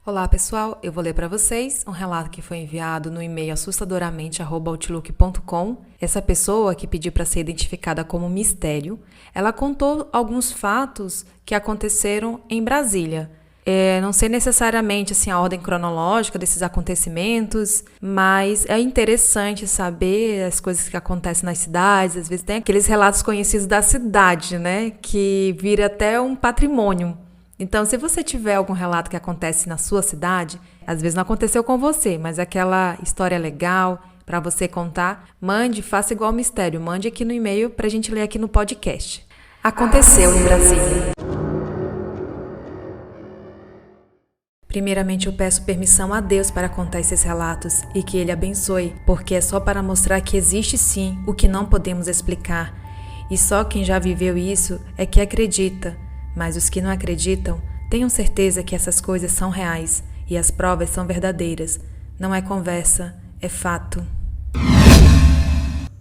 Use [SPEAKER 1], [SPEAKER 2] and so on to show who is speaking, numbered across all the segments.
[SPEAKER 1] Olá pessoal, eu vou ler para vocês um relato que foi enviado no e-mail assustadoramente@outlook.com. Essa pessoa que pediu para ser identificada como Mistério, ela contou alguns fatos que aconteceram em Brasília. Não sei necessariamente assim, a ordem cronológica desses acontecimentos, mas é interessante saber as coisas que acontecem nas cidades. Às vezes tem aqueles relatos conhecidos da cidade, né, que vira até um patrimônio. Então, se você tiver algum relato que acontece na sua cidade, às vezes não aconteceu com você, mas aquela história legal para você contar, faça igual ao Mistério, mande aqui no e-mail para a gente ler aqui no podcast. Aconteceu em Brasília. Primeiramente, eu peço permissão a Deus para contar esses relatos e que Ele abençoe, porque é só para mostrar que existe sim o que não podemos explicar. E só quem já viveu isso é que acredita. Mas os que não acreditam, tenham certeza que essas coisas são reais e as provas são verdadeiras. Não é conversa, é fato.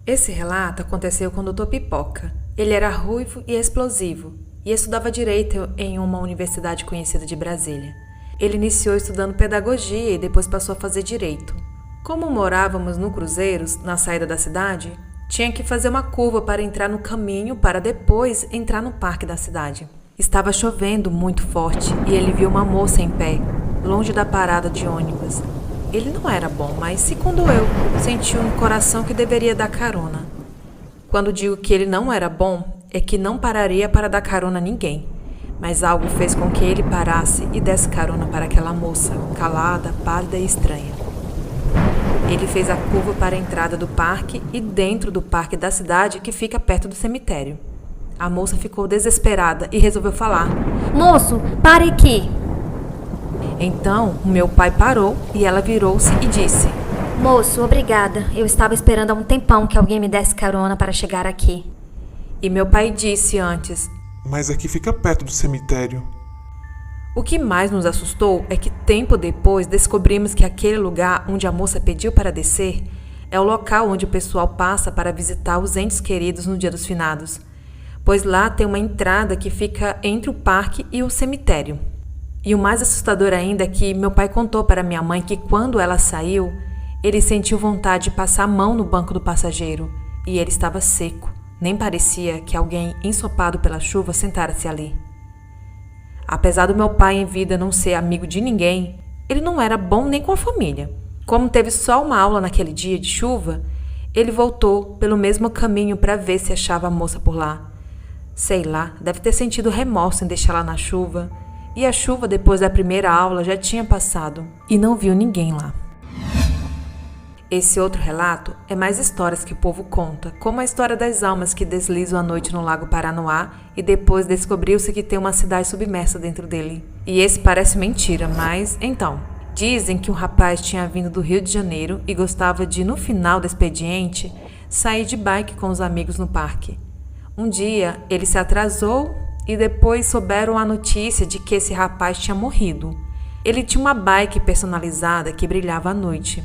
[SPEAKER 1] Esse relato aconteceu com o Dr. Pipoca. Ele era ruivo e explosivo e estudava direito em uma universidade conhecida de Brasília. Ele iniciou estudando pedagogia e depois passou a fazer direito. Como morávamos no Cruzeiros, na saída da cidade, tinha que fazer uma curva para entrar no caminho para depois entrar no parque da cidade. Estava chovendo muito forte e ele viu uma moça em pé, longe da parada de ônibus. Ele não era bom, mas segundo eu, sentiu no coração que deveria dar carona. Quando digo que ele não era bom, é que não pararia para dar carona a ninguém. Mas algo fez com que ele parasse e desse carona para aquela moça, calada, pálida e estranha. Ele fez a curva para a entrada do parque e dentro do parque da cidade que fica perto do cemitério. A moça ficou desesperada e resolveu falar.
[SPEAKER 2] Moço, pare aqui.
[SPEAKER 1] Então, o meu pai parou e ela virou-se e disse.
[SPEAKER 2] Moço, obrigada. Eu estava esperando há um tempão que alguém me desse carona para chegar aqui.
[SPEAKER 1] E meu pai disse antes.
[SPEAKER 3] Mas aqui fica perto do cemitério.
[SPEAKER 1] O que mais nos assustou é que tempo depois descobrimos que aquele lugar onde a moça pediu para descer é o local onde o pessoal passa para visitar os entes queridos no Dia dos Finados. Pois lá tem uma entrada que fica entre o parque e o cemitério. E o mais assustador ainda é que meu pai contou para minha mãe que quando ela saiu, ele sentiu vontade de passar a mão no banco do passageiro e ele estava seco, nem parecia que alguém ensopado pela chuva sentara-se ali. Apesar do meu pai em vida não ser amigo de ninguém, ele não era bom nem com a família. Como teve só uma aula naquele dia de chuva, ele voltou pelo mesmo caminho para ver se achava a moça por lá. Sei lá, deve ter sentido remorso em deixá-la na chuva. E a chuva, depois da primeira aula, já tinha passado. E não viu ninguém lá. Esse outro relato é mais histórias que o povo conta, como a história das almas que deslizam à noite no Lago Paranoá e depois descobriu-se que tem uma cidade submersa dentro dele. E esse parece mentira, mas então. Dizem que um rapaz tinha vindo do Rio de Janeiro e gostava de, no final do expediente, sair de bike com os amigos no parque. Um dia, ele se atrasou e depois souberam a notícia de que esse rapaz tinha morrido. Ele tinha uma bike personalizada que brilhava à noite.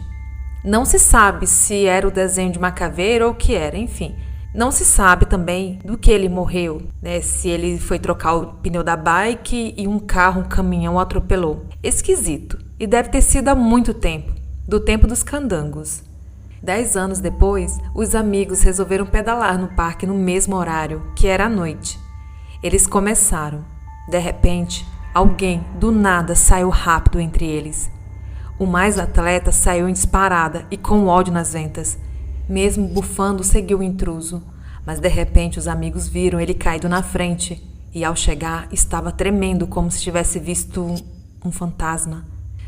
[SPEAKER 1] Não se sabe se era o desenho de uma caveira ou o que era, enfim. Não se sabe também do que ele morreu, né? Se ele foi trocar o pneu da bike e um caminhão o atropelou. Esquisito. E deve ter sido há muito tempo, do tempo dos candangos. 10 anos depois, os amigos resolveram pedalar no parque no mesmo horário, que era à noite. Eles começaram. De repente, alguém, do nada, saiu rápido entre eles. O mais atleta saiu em disparada e com ódio nas ventas. Mesmo bufando, seguiu o intruso. Mas de repente, os amigos viram ele caído na frente e, ao chegar, estava tremendo como se tivesse visto um fantasma.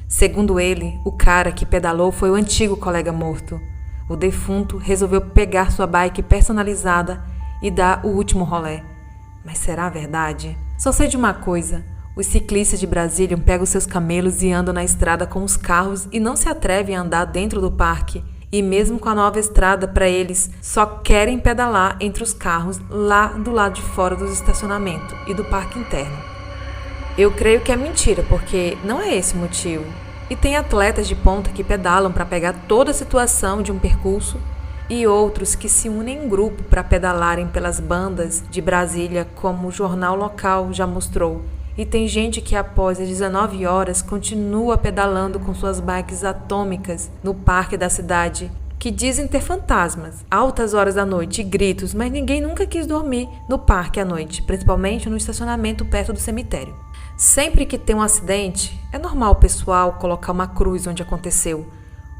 [SPEAKER 1] Segundo ele, o cara que pedalou foi o antigo colega morto. O defunto resolveu pegar sua bike personalizada e dar o último rolê. Mas será verdade? Só sei de uma coisa. Os ciclistas de Brasília pegam seus camelos e andam na estrada com os carros e não se atrevem a andar dentro do parque. E mesmo com a nova estrada para eles, só querem pedalar entre os carros lá do lado de fora do estacionamento e do parque interno. Eu creio que é mentira, porque não é esse o motivo. E tem atletas de ponta que pedalam para pegar toda a situação de um percurso e outros que se unem em grupo para pedalarem pelas bandas de Brasília, como o jornal local já mostrou, E tem gente que após as 19 horas continua pedalando com suas bikes atômicas no parque da cidade, que dizem ter fantasmas, altas horas da noite e gritos, mas ninguém nunca quis dormir no parque à noite, principalmente no estacionamento perto do cemitério. Sempre que tem um acidente, é normal o pessoal colocar uma cruz onde aconteceu,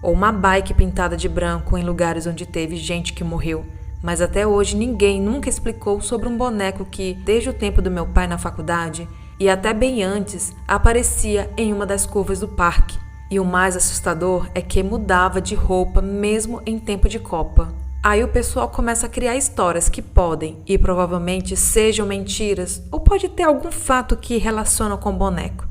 [SPEAKER 1] ou uma bike pintada de branco em lugares onde teve gente que morreu. Mas até hoje ninguém nunca explicou sobre um boneco que, desde o tempo do meu pai na faculdade, e até bem antes, aparecia em uma das curvas do parque. E o mais assustador é que mudava de roupa mesmo em tempo de Copa. Aí o pessoal começa a criar histórias que podem e provavelmente sejam mentiras ou pode ter algum fato que relaciona com o boneco.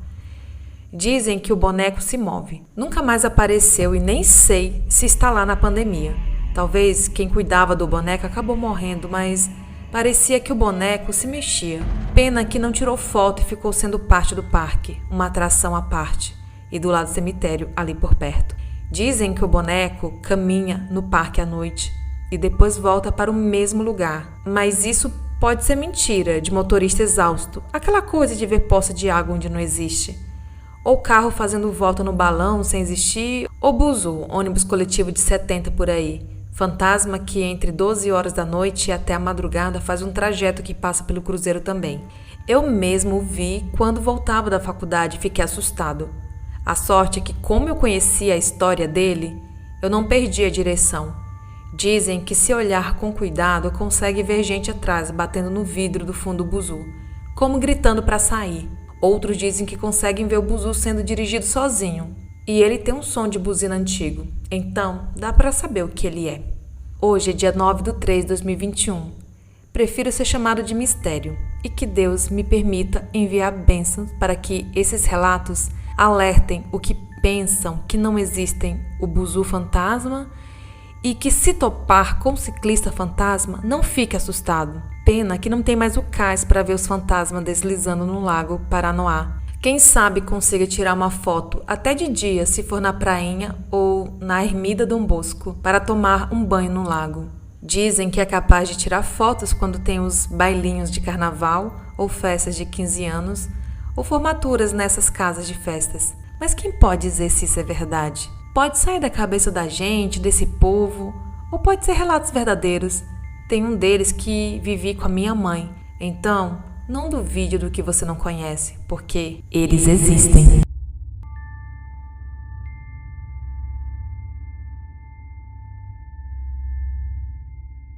[SPEAKER 1] Dizem que o boneco se move. Nunca mais apareceu e nem sei se está lá na pandemia. Talvez quem cuidava do boneco acabou morrendo, mas parecia que o boneco se mexia. Pena que não tirou foto e ficou sendo parte do parque, uma atração à parte, e do lado do cemitério, ali por perto. Dizem que o boneco caminha no parque à noite e depois volta para o mesmo lugar. Mas isso pode ser mentira, de motorista exausto, aquela coisa de ver poça de água onde não existe. Ou carro fazendo volta no balão sem existir, ou buzu, ônibus coletivo de 70 por aí. Fantasma que entre 12 horas da noite e até a madrugada faz um trajeto que passa pelo cruzeiro também. Eu mesmo o vi quando voltava da faculdade e fiquei assustado. A sorte é que, como eu conhecia a história dele, eu não perdi a direção. Dizem que se olhar com cuidado consegue ver gente atrás batendo no vidro do fundo do buzu, como gritando para sair. Outros dizem que conseguem ver o buzu sendo dirigido sozinho. E ele tem um som de buzina antigo, então dá para saber o que ele é. Hoje é dia 9/3/2021. Prefiro ser chamado de mistério e que Deus me permita enviar bênçãos para que esses relatos alertem o que pensam que não existem o buzu fantasma e que se topar com o ciclista fantasma não fique assustado. Pena que não tem mais o cais para ver os fantasmas deslizando no lago Paranoá. Quem sabe consiga tirar uma foto até de dia se for na prainha ou na ermida Dom Bosco para tomar um banho no lago. Dizem que é capaz de tirar fotos quando tem os bailinhos de carnaval ou festas de 15 anos ou formaturas nessas casas de festas. Mas quem pode dizer se isso é verdade? Pode sair da cabeça da gente, desse povo, ou pode ser relatos verdadeiros. Tem um deles que vivi com a minha mãe, então não duvide do que você não conhece, porque eles existem.